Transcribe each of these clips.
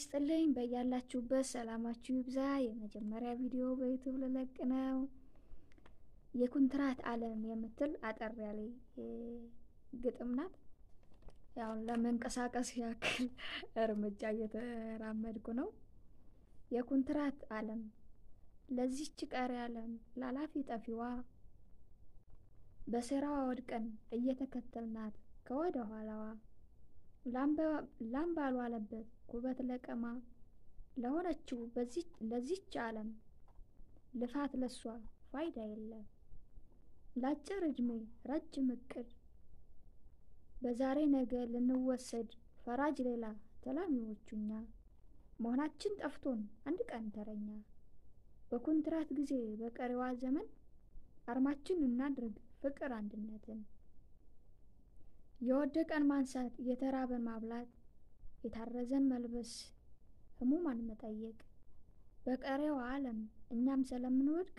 ይስጥልኝ በያላችሁበት ሰላማችሁ ይብዛ። የመጀመሪያ ቪዲዮ በዩቲዩብ ልለቅ ነው። የኮንትራት ዓለም የምትል አጠር ያለ ግጥም ናት። ያው ለመንቀሳቀስ ያክል እርምጃ እየተራመድኩ ነው። የኮንትራት ዓለም ለዚህች ቀሪ ዓለም ላላፊ ጠፊዋ በስራዋ ወድቀን እየተከተልናት ከወደ ኋላዋ ላም ባልዋለበት ኩበት ለቀማ ለሆነችው ለዚህች ዓለም ልፋት ለሷ ፋይዳ የለም። ለአጭር ዕድሜ ረጅም እቅድ በዛሬ ነገ ልንወሰድ ፈራጅ ሌላ ተላሚዎቹ እኛ መሆናችን ጠፍቶን አንድ ቀን ተረኛ። በኮንትራት ጊዜ በቀሪዋ ዘመን አርማችን እናድርግ ፍቅር አንድነትን። የወደቀን ማንሳት የተራበን ማብላት የታረዘን መልበስ ህሙማን መጠየቅ። በቀሪዋ ዓለም እኛም ስለምንወድቅ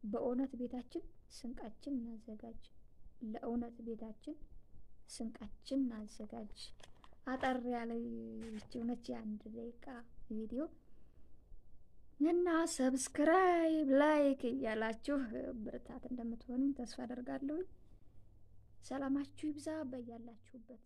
በእውነት ቤታችን ስንቃችን እናዘጋጅ። ለእውነት ቤታችን ስንቃችን እናዘጋጅ። አጠር ያለ እውነት የአንድ ደቂቃ ቪዲዮ እና ሰብስክራይብ ላይክ ያላችሁ ብርታት እንደምትሆኑኝ ተስፋ አደርጋለሁ። ሰላማችሁ ይብዛ በያላችሁበት።